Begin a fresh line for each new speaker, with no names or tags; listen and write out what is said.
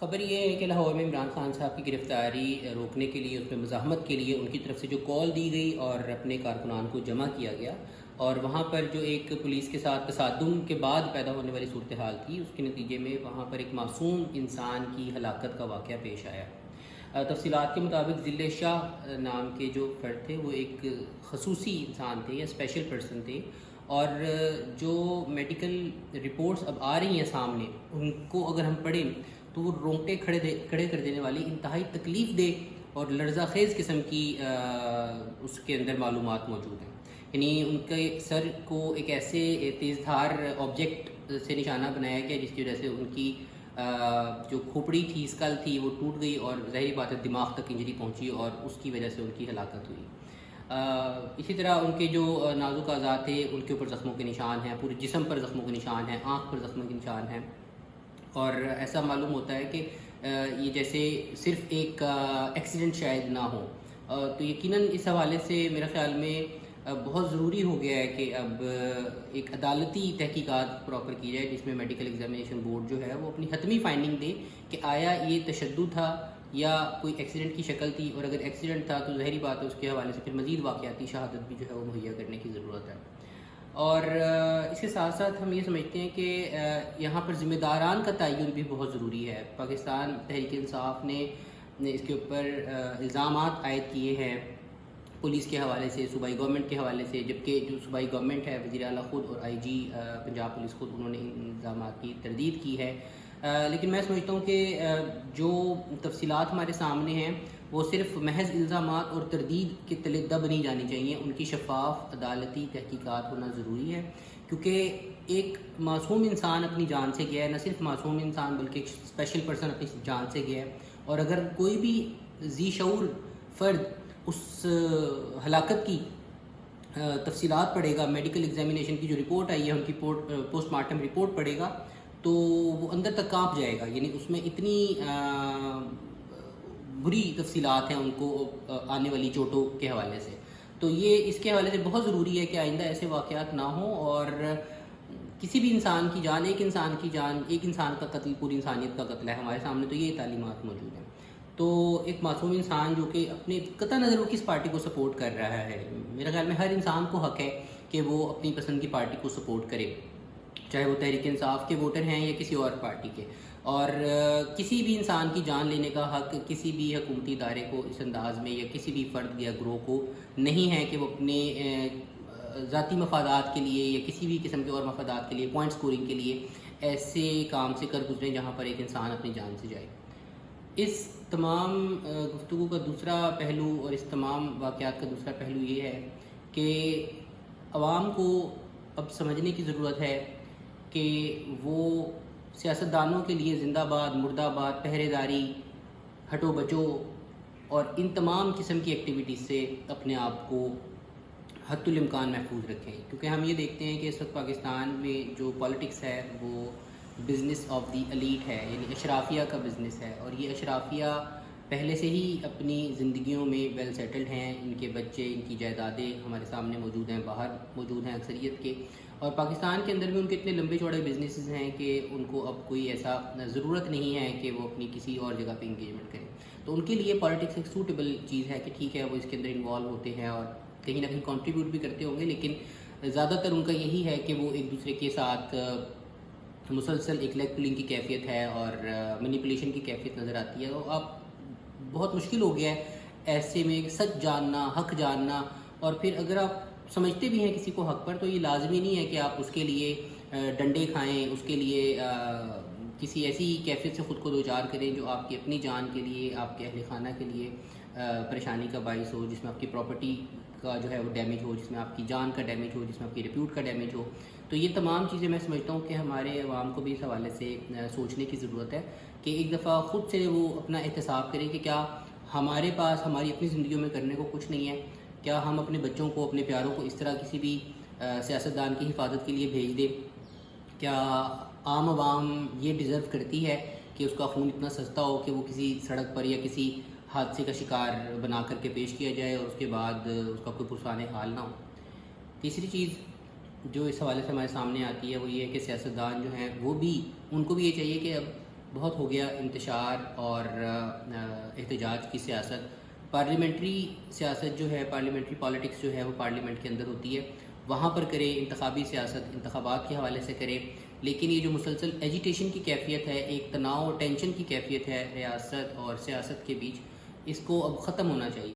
خبر یہ ہے کہ لاہور میں عمران خان صاحب کی گرفتاری روکنے کے لیے، اس میں مزاحمت کے لیے ان کی طرف سے جو کال دی گئی اور اپنے کارکنان کو جمع کیا گیا، اور وہاں پر جو ایک پولیس کے ساتھ تصادم کے بعد پیدا ہونے والی صورتحال تھی، اس کے نتیجے میں وہاں پر ایک معصوم انسان کی ہلاکت کا واقعہ پیش آیا۔ تفصیلات کے مطابق ذل شاہ نام کے جو فرد تھے وہ ایک خصوصی انسان تھے یا اسپیشل پرسن تھے، اور جو میڈیکل رپورٹس اب آ رہی ہیں سامنے، ان کو اگر ہم پڑھیں تو وہ رونگٹے کھڑے کر دینے والی انتہائی تکلیف دہ اور لرزہ خیز قسم کی اس کے اندر معلومات موجود ہیں۔ یعنی ان کے سر کو ایک ایسے تیز دھار آبجیکٹ سے نشانہ بنایا گیا جس کی وجہ سے ان کی جو کھوپڑی تھی، اسکل تھی، وہ ٹوٹ گئی اور ظاہری بات ہے دماغ تک انجری پہنچی اور اس کی وجہ سے ان کی ہلاکت ہوئی۔ اسی طرح ان کے جو نازک اعضاء تھے ان کے اوپر زخموں کے نشان ہیں، پورے جسم پر زخموں کے نشان ہیں، آنکھ پر زخموں کے نشان ہیں، اور ایسا معلوم ہوتا ہے کہ یہ جیسے صرف ایک ایکسیڈنٹ شاید نہ ہو۔ تو یقیناً اس حوالے سے میرے خیال میں بہت ضروری ہو گیا ہے کہ اب ایک عدالتی تحقیقات پراپر کی جائے، جس میں میڈیکل ایگزامینیشن بورڈ جو ہے وہ اپنی حتمی فائنڈنگ دے کہ آیا یہ تشدد تھا یا کوئی ایکسیڈنٹ کی شکل تھی، اور اگر ایکسیڈنٹ تھا تو ظاہری بات ہے اس کے حوالے سے پھر مزید واقعاتی شہادت بھی جو ہے وہ مہیا کرنے کی ضرورت ہے۔ اور اس کے ساتھ ساتھ ہم یہ سمجھتے ہیں کہ یہاں پر ذمہ داران کا تعین بھی بہت ضروری ہے۔ پاکستان تحریک انصاف نے اس کے اوپر الزامات عائد کیے ہیں پولیس کے حوالے سے، صوبائی گورنمنٹ کے حوالے سے، جبکہ جو صوبائی گورنمنٹ ہے، وزیر اعلیٰ خود اور آئی جی پنجاب پولیس خود، انہوں نے ان الزامات کی تردید کی ہے۔ لیکن میں سمجھتا ہوں کہ جو تفصیلات ہمارے سامنے ہیں وہ صرف محض الزامات اور تردید کے تلے دب نہیں جانی چاہیے، ان کی شفاف عدالتی تحقیقات ہونا ضروری ہے، کیونکہ ایک معصوم انسان اپنی جان سے گیا ہے، نہ صرف معصوم انسان بلکہ ایک اسپیشل پرسن اپنی جان سے گیا ہے، اور اگر کوئی بھی ذی شعور فرد اس ہلاکت کی تفصیلات پڑھے گا، میڈیکل ایگزامینیشن کی جو رپورٹ آئی ہے ان کی پوسٹ مارٹم رپورٹ پڑھے گا، تو وہ اندر تک کانپ جائے گا۔ یعنی اس میں اتنی بری تفصیلات ہیں ان کو آنے والی چوٹوں کے حوالے سے، تو یہ اس کے حوالے سے بہت ضروری ہے کہ آئندہ ایسے واقعات نہ ہوں، اور کسی بھی انسان کی جان، ایک انسان کا قتل پوری انسانیت کا قتل ہے۔ ہمارے سامنے تو یہ تعلیمات موجود ہیں۔ تو ایک معصوم انسان جو کہ اپنے قطع نظر وہ کس پارٹی کو سپورٹ کر رہا ہے، میرے خیال میں ہر انسان کو حق ہے کہ وہ اپنی پسند کی پارٹی کو سپورٹ کرے، چاہے وہ تحریک انصاف کے ووٹر ہیں یا کسی اور پارٹی کے، اور کسی بھی انسان کی جان لینے کا حق کسی بھی حکومتی ادارے کو اس انداز میں یا کسی بھی فرد یا گروہ کو نہیں ہے کہ وہ اپنے ذاتی مفادات کے لیے یا کسی بھی قسم کے اور مفادات کے لیے، پوائنٹ سکورنگ کے لیے ایسے کام سے کر گزریں جہاں پر ایک انسان اپنی جان سے جائے۔ اس تمام گفتگو کا دوسرا پہلو اور اس تمام واقعات کا دوسرا پہلو یہ ہے کہ عوام کو اب سمجھنے کی ضرورت ہے کہ وہ سیاستدانوں کے لیے زندہ باد، مردہ باد، پہرے داری، ہٹو بچو اور ان تمام قسم کی ایکٹیویٹیز سے اپنے آپ کو حد الامکان محفوظ رکھیں، کیونکہ ہم یہ دیکھتے ہیں کہ اس وقت پاکستان میں جو پالیٹکس ہے وہ بزنس آف دی ایلیٹ ہے، یعنی اشرافیہ کا بزنس ہے، اور یہ اشرافیہ پہلے سے ہی اپنی زندگیوں میں ویل سیٹلڈ ہیں، ان کے بچے، ان کی جائیدادیں ہمارے سامنے موجود ہیں، باہر موجود ہیں اکثریت کے، اور پاکستان کے اندر بھی ان کے اتنے لمبے چوڑے بزنسز ہیں کہ ان کو اب کوئی ایسا ضرورت نہیں ہے کہ وہ اپنی کسی اور جگہ پہ انگیجمنٹ کریں۔ تو ان کے لیے پالیٹکس ایک سوٹیبل چیز ہے کہ ٹھیک ہے وہ اس کے اندر انوالو ہوتے ہیں اور کہیں نہ کہیں کنٹریبیوٹ بھی کرتے ہوں گے، لیکن زیادہ تر ان کا یہی ہے کہ وہ ایک دوسرے کے ساتھ مسلسل ایک لیگ پولنگ کی کیفیت ہے اور مینیپولیشن کی کیفیت نظر آتی ہے۔ اور اب بہت مشکل ہو گیا ہے ایسے میں سچ جاننا، حق جاننا، اور پھر اگر آپ سمجھتے بھی ہیں کسی کو حق پر تو یہ لازمی نہیں ہے کہ آپ اس کے لیے ڈنڈے کھائیں، اس کے لیے کسی ایسی کیفیت سے خود کو دوچار کریں جو آپ کی اپنی جان کے لیے، آپ کے اہل خانہ کے لیے پریشانی کا باعث ہو، جس میں آپ کی پراپرٹی کا جو ہے وہ ڈیمیج ہو، جس میں آپ کی جان کا ڈیمیج ہو، جس میں آپ کی ریپیوٹ کا ڈیمیج ہو۔ تو یہ تمام چیزیں میں سمجھتا ہوں کہ ہمارے عوام کو بھی اس حوالے سے سوچنے کی ضرورت ہے کہ ایک دفعہ خود سے وہ اپنا احتساب کریں کہ کیا ہمارے پاس ہماری اپنی زندگیوں میں کرنے کو کچھ نہیں ہے، کیا ہم اپنے بچوں کو، اپنے پیاروں کو اس طرح کسی بھی سیاستدان کی حفاظت کے لیے بھیج دیں؟ کیا عام عوام یہ ڈیزرو کرتی ہے کہ اس کا خون اتنا سستا ہو کہ وہ کسی سڑک پر یا کسی حادثے کا شکار بنا کر کے پیش کیا جائے اور اس کے بعد اس کا کوئی پرسان حال نہ ہو؟ تیسری چیز جو اس حوالے سے ہمارے سامنے آتی ہے وہ یہ ہے کہ سیاستدان جو ہیں وہ بھی، ان کو بھی یہ چاہیے کہ اب بہت ہو گیا انتشار اور احتجاج کی سیاست. پارلیمنٹری سیاست جو ہے، پارلیمنٹری پالیٹکس جو ہے وہ پارلیمنٹ کے اندر ہوتی ہے، وہاں پر کرے، انتخابی سیاست انتخابات کے حوالے سے کرے. لیکن یہ جو مسلسل ایجیٹیشن کی کیفیت ہے، ایک تناؤ ٹینشن کی کیفیت ہے ریاست اور سیاست کے بیچ، اس کو اب ختم ہونا چاہیے.